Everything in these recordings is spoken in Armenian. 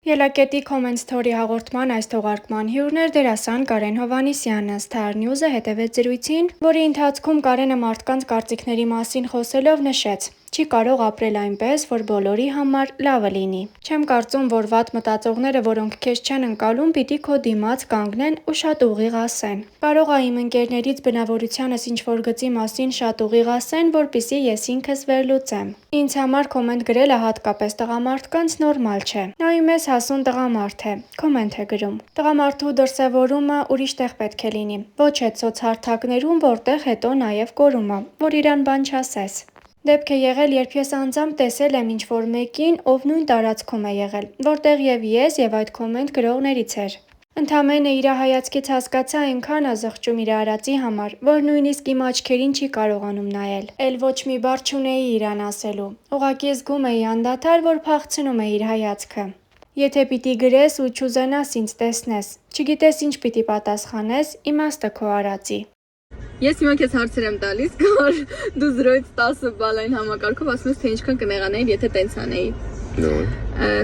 Ելակետի Comment Story հաղորդման այս թողարկման հյուրն էր դերասան Կարեն Հովհաննիսյանը։ Star News-ը հետևեց զրույցին, որի ընթացքում Կարենը մարդկանց կարծիքների մասին խոսելով նշեց. «Չի կարող ապրել այնպես, որ բոլորի համար լավը լինի։ Չեմ կարծում, որ վատ մտածողները, որոնք քեզ չեն ընկալում, պիտի քո դիմաց կանգնեն ու շատ ուղիղ ասեն։ Կարող ա իմ ընկերներից բնավորությանս ինչ-որ գծի մասին շատ ուղիղ ասեն, որպեսզի ես ինքս վերլուծեմ։ Ինձ համար կոմենտ գրելը, հատկապես տղամարդկանց, նորմալ չէ։ Նայում ես, հասուն տղամարդ է, կոմենտ է գրում։ Տղամարդու դրսևորումը ուրիշ տեղ պետք է լինի, ոչ այդ սոցհարթակներում, որտեղ հետո նաև կորում ա, որ իրան բան չասես։ Դեպք է եղել, երբ ես անձամբ տեսել եմ ինչ-որ մեկին, ով նույն տարածքում է եղել, որտեղ եւ ես եւ այդ կոմենտ գրողներից էր։ Ընդամենը իր հայացքից հասկացա այնքան ա զղջում իր արածի համար, որ նույնիսկ իմ աչքերին չի կարողանում նայել։ Էլ ոչ մի բառ չունեի իրան ասելու։ Ուղղակի զգում էի անդադար, որ փախցնում է իր հայացքը։ Եթե պիտի գրես ու չուզենաս ինձ տեսնես, չգիտես ինչ պիտի պատասխանես, իմաստը քո արածի։ Ես հիմա քեզ հարցեր եմ տալիս, որ դու 0-ից 10 բալային համակարգով ասում ես, թե ինչքան կնեղանեիր, եթե տենց անեի։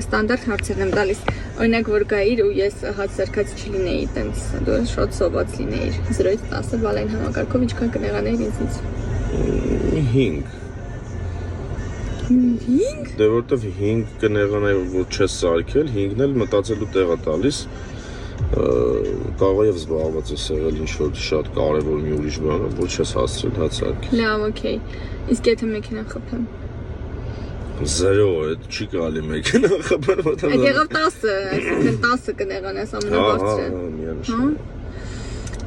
Ստանդարտ հարցեր եմ տալիս։ Օրինակ, որ գայիր ու ես հաց զրկած չլինեի, տենց դու շատ սոված լինեիր։ 0-ից 10 բալային համակարգով ինչքան կնեղանեիր ինձից։ 5։ Դե որտեվ 5 կնեղանայի, որ չես սարքել, 5-ն էլ մտածելու տեղ է տալիս։ Կարող է զբաղված ես եղել ինչ-որ շատ կարևոր մի ուրիշ բան, որ չես հասցրել հացարքի։ Լավ, օքեյ։ Իսկ եթե մեքենա խփեմ։ 0, այդ չի կարելի մեքենա խփել, որտեղ։ Այդ եղավ 10, այսինքն 10 կնեղանաս ամենաբարձրը։ Միանշան։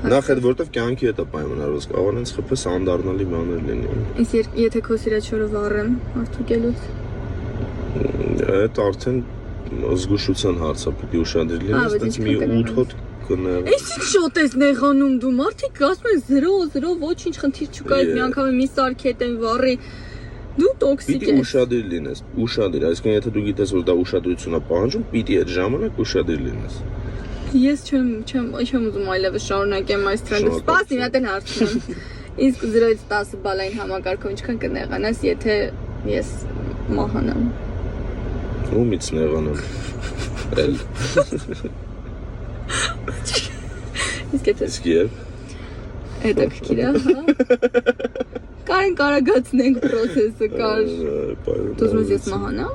Նախ այդ որտեվ կյանքի հետ է պայմանավորված, կարող է ինձ խփես անդառնալի բաներ լինի։ Իսկ եթե քո սիրաչորը վառեմ արդյունքելուց։ Այդ արդեն զգուշության հարց է, պիտի ուշադրի լինես, այդպես մի 8 հոտ կնեղ։ Այսինքն շատ ես նեղանում դու, մարդիկ ասում են 0, ոչինչ խնդիր չկա, այդ մի անգամ մի սարքետ են վառի, դու տոքսիկ ես։ Պիտի ուշադրի լինես, ուշադրի, այսինքն եթե դու գիտես, որ դա ուշադրություն է պահանջում, պիտի այդ ժամանակ ուշադրի լինես։ Ես չեմ ուզում այլևս շարունակեմ այս տրենդը, սպասի, մի հատ էլ հարցնում։ Իսկ 0-ից 10 բալային համակարգով ինչքան կնեղանաս, եթե ես մահանամ։ Ումից նեղանամ։ Էլ։ Իսկ եթե Եվ հետաքրքիր է, հա։ Կարեն կարագացնենք պրոցեսը կար։ Դու ուզում ես մահանամ։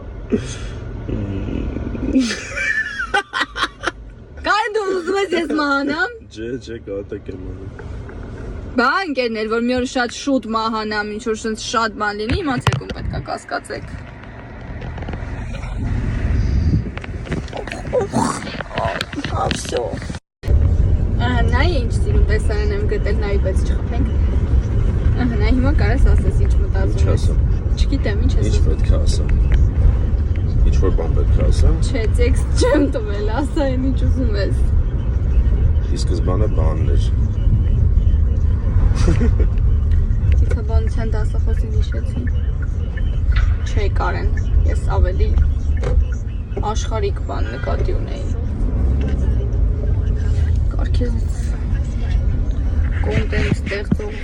Կարեն դու ուզում ես մահանամ։ Չէ, կատակ եմ անում։ Բա ընկերներ, որ մի օր շատ շուտ մահանամ, ինչ որ շատ բան լինի, իմացեք ում պետք է կասկածեք։ Ավսո։ Նայ ինչ սիրուն տեսարան եմ գտել, նայ բայց չխփենք։ Նայ հիմա կարես ասես ինչ մտածում ես։ Չգիտեմ ինչ ես։ Ինչ պետք է ասեմ։ Ինչ որ բան պետք է ասեմ։ Չէ, տեքստ չեմ տվել, ասա այն ինչ ուզում ես։ Ի սկզբանե բաններ։ Ցիկաբանության դասախոսին հիշեցի։ Չէ, Կարեն, ես ավելի աշխարհիկ բան նկատի ունեի։ Կարքեզ կոնտենտ ստեղծող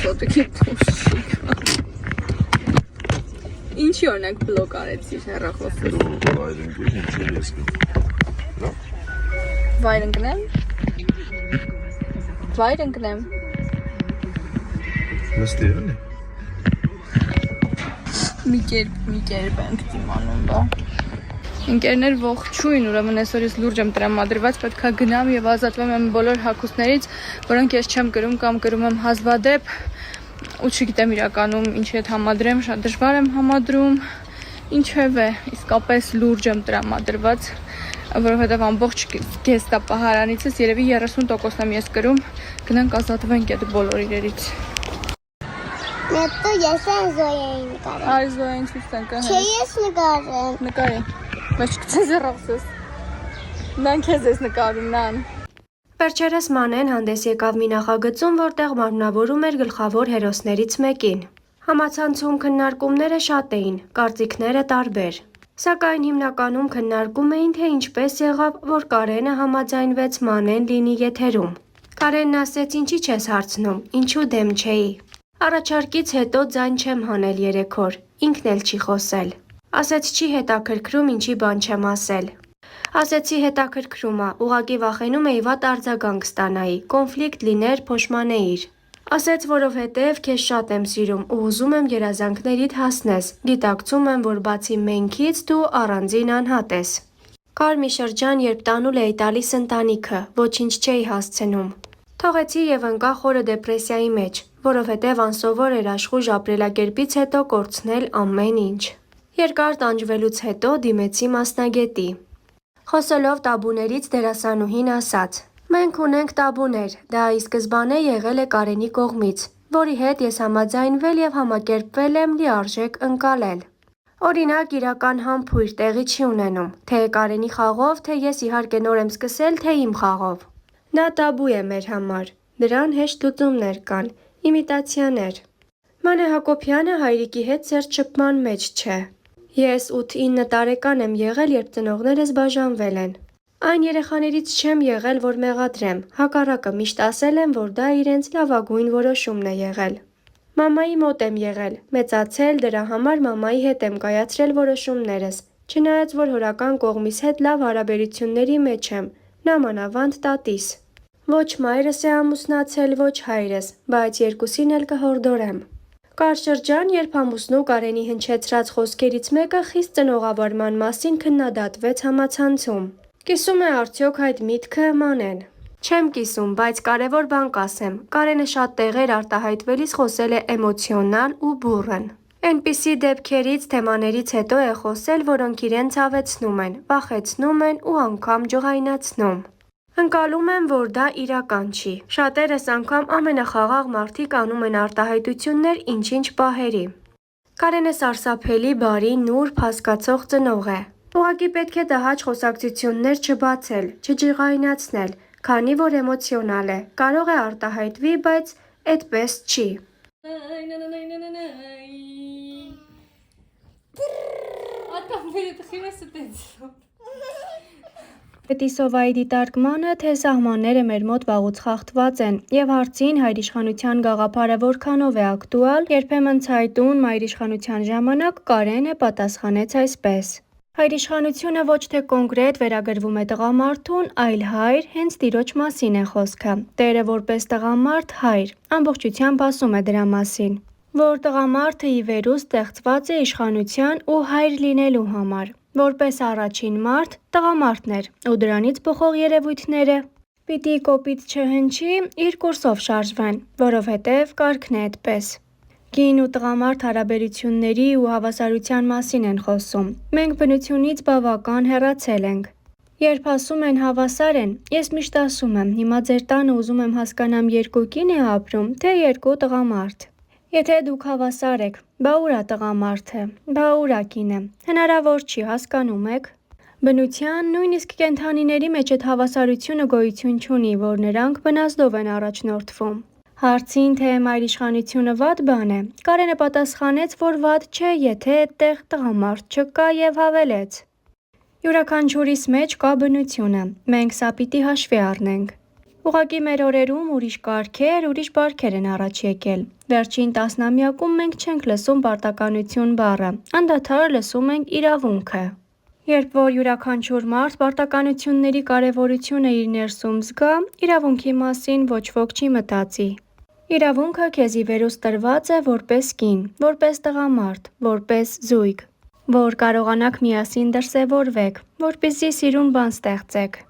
սոտիկի թոշիկ։ Ինչի օրինակ բլոգ արեցիր հեռախոսից։ Վայր ընկել, ինչի ես գնում։ Վայր ընկնեմ։ Վայր ընկնեմ։ Նստիրն է։ Մի կերպ ենք դիմանում, բա։ Ընկերներ ողջույն, ուրեմն այսօր ես լուրջ եմ տրամադրված, պետքա գնամ եւ ազատվեմ այն բոլոր հագուստներից, որոնք ես չեմ կրում կամ կրում եմ հազվադեպ, ու չգիտեմ իրականում ինչի հետ համադրեմ, շատ դժվար եմ համադրում, ինչևէ, իսկապես լուրջ եմ տրամադրված, որովհետեւ ամբողջ գեստապահարանիցս երևի 30%-ն եմ ես կրում, գնանք ազատվենք այդ բոլոր իրերից։ Հետո ես այն Զոյային նկարեմ։ Այ Զոյային ցույց տանք, Չէ, ես նկարեմ։ Նկարի։ Բայց չկցես երախսես։ Նան քեզ ես նկարում, նան։ Վերջերս Մանեն հանդես եկավ մի նախագծում, որտեղ մարմնավորում էր գլխավոր հերոսներից մեկին։ Համացանցում քննարկումները շատ էին, կարծիքները տարբեր։ Սակայն հիմնականում քննարկում էին, թե ինչպես եղավ, որ Կարենը համաձայնվեց Մանեն լինի եթերում։ Կարենն ասեց, ինչի չես հարցնում, ինչու դեմ չէի։ Առաջարկից հետո ձայն չեմ հանել 3 օր, ինքն էլ չի խոսել։ Ասեց չի հետաքրքրում ինչի բան չեմ ասել։ Ասեցի հետաքրքրում ա, ուղղակի վախենում էի վատ արձագանք ստանայի, կոնֆլիկտ լիներ, փոշմանեիր։ Ասեց, որովհետև քեզ շատ եմ սիրում ու ուզում եմ երազանքներիդ հասնես, գիտակցում եմ, որ բացի մենքից դու առանձին անհատ ես։ Կար մի շրջան, երբ տանուլ էի տալիս ընտանիքը, ոչինչ չէի հասցնում։ Թողեցի եւ ընկա խորը դեպրեսիայի մեջ, որովհետև անսովոր էր աշխույժ ապրելակերպից հետո կորցնել ամեն ինչ։ Երկար տանջվելուց հետո դիմեցի մասնագետի։ Խոսելով տաբուներից դերասանուհին ասաց. «Մենք ունենք տաբուներ, դա ի սկզբանե եղել է Կարենի կողմից, որի հետ ես համաձայնվել եւ համակերպվել եմ լիարժեք ընկալել։ Օրինակ, իրական համբույր տեղի չի ունենում, թե Կարենի խաղով, թե ես իհարկե նոր եմ սկսել, թե իմ խաղով։ Դա տաբու է մեր համար, դրան հեշտ լուծումներ կան, իմիտացիաներ։ Մանե Հակոբյանը հայրիկի հետ սերտ-շփման մեջ չէ։ Ես 8-9 տարեկան եմ եղել, երբ ծնողներս բաժանվել են։ Այն երեխաներից չեմ եղել, որ մեղադրեմ, հակառակը միշտ ասել եմ, որ դա իրենց լավագույն որոշումն է եղել։ Մամայի մոտ եմ եղել, մեծացել, դրա համար մամայի հետ եմ կայացրել որոշումներս, չնայած որ հորական կողմիս հետ լավ հարաբերությունների մեջ եմ, նա մանավանդ տատիս։ Ոչ մայրս է ամուսնացել, ոչ հայրս, բայց երկուսին էլ կհորդորեմ։ Կար շրջան, երբ ամուսնու Կարենի հնչեցրած խոսքերից մեկը խիստ ծնողավարման մասին քննադատվեց համացանցում։ Կիսում է արդյոք այդ միտքը Մանեն։ Չեմ կիսում, բայց կարևոր բան կասեմ, Կարենը շատ տեղեր արտահայտվելիս խոսել է էմոցիոնալ ու բուռն։ Էնպիսի դեպքերից, թեմաներից հետո է խոսել, որոնք իրեն ցավեցնում են, վախեցնում են ու անգամ ջղայնացնում։ Ընկալում եմ, որ դա իրական չի։ Շատերս անգամ ամենախաղաղ մարդիկ անում են արտահայտություններ ինչ-ինչ պահերի։ Կարենը սարսափելի, բարի, նուրբ, հասկացող ծնող է։ Ուղղակի պետք է տհաճ խոսակցություններ չբացել, չջղայնացնել, քանի որ էմոցիոնալ է, կարող է արտահայտվի, բայց այդպես չի։ Պետիսովայի դիտարկմանը, թե սահմանները մեր մոտ վաղուց խախտված են, եւ հարցին հայրիշխանության գաղափարը որքանով է ակտուալ, երբեմն ցայտուն մայրիշխանության ժամանակ Կարենը պատասխանեց այսպես. Հայրիշխանությունը ոչ թե կոնկրետ վերագրվում է տղամարդուն, այլ հայր, հենց տիրոջ մասին է խոսքը, տերը որպես տղամարդ հայր, ամբողջությամբ ասում է դրա մասին, որ տղամարդը ի վերուստ ստեղծված է իշխանության ու հայր լինելու համար, որպես առաջին մարդ տղամարդն էր ու դրանից բխող երևույթները պիտի կոպիտ չհնչի իր կուրսով շարժվեն, որովհետև կարգն է այդպես։ Կին ու տղամարդ հարաբերությունների ու հավասարության մասին են խոսում, մենք բնությունից բավական հեռացել ենք։ Երբ ասում են հավասար են, ես միշտ ասում եմ, հիմա ձեր տանը ուզում եմ հասկանամ երկու կին է ապրում, թե երկու տղամարդ։ Եթե դուք հավասար եք, բա ուր ա տղամարդը, բա ուր ա կինը, հնարավոր չի, հասկանում եք։ Բնության, նույնիսկ կենդանիների մեջ այդ հավասարությունը գոյություն չունի, որ նրանք բնազդով են առաջնորդվում։ Հարցին, թե մայրիշխանությունը վատ բան է, Կարենը պատասխանեց, որ վատ չէ, եթե այդտեղ տղամարդ չկա եւ հավելեց. Յուրաքանչյուրիս մեջ կա բնությունը, մենք սա պիտի հաշվի առնենք։ Ուղղակի մեր օրերում ուրիշ կարգեր, ուրիշ բարքեր են առաջ եկել։ Վերջին տասնամյակում մենք չենք լսում պարտականություն բառը, անդադար լսում ենք իրավունքը։ Երբ որ յուրաքանչյուր մարդ պարտականությունների կարևորությունը իր ներսում զգա, իրավունքի մասին ոչ ոք չի մտածի։ Իրավունքը քեզ ի վերուստ տրված է որպես կին, որպես տղամարդ, որպես զույգ, որ կարողանաք միասին դրսևորվեք, որպեսզի սիրուն բան ստեղծեք։